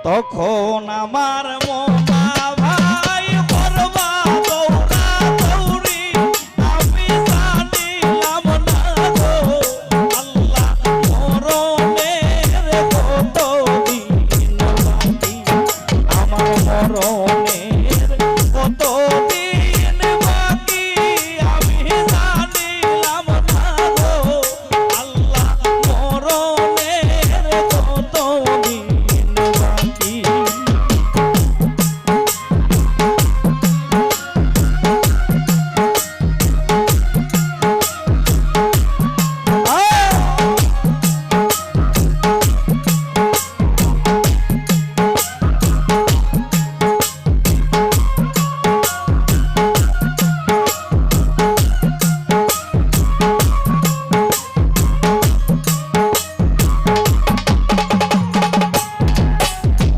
তখন আমার মোনা ভাই করবা দৌড়া দৌড়ি আমি জানিলাম না গো আল্লাহ মরণের কত দিন বাকি আমার মরণের কত দিন বাকি আমি জানিলাম না গো আল্লাহ মরণের কত দিন বাকি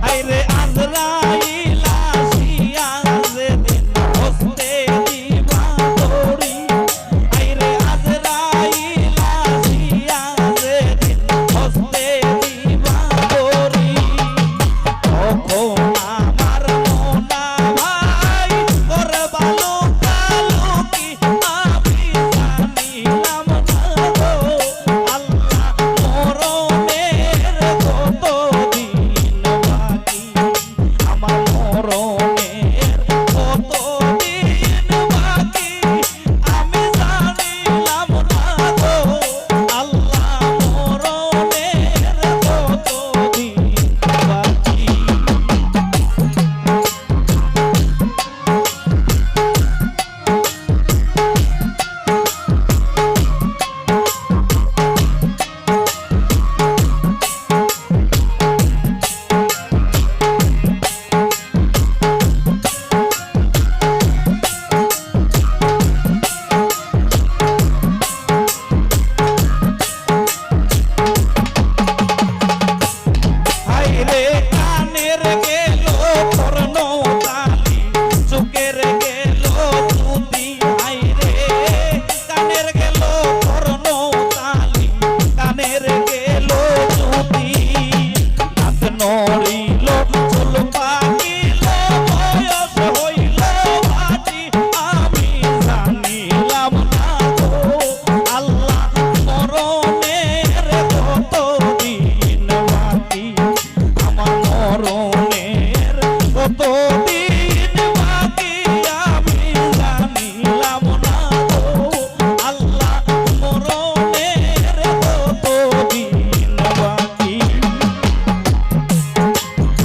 আইরে আজরা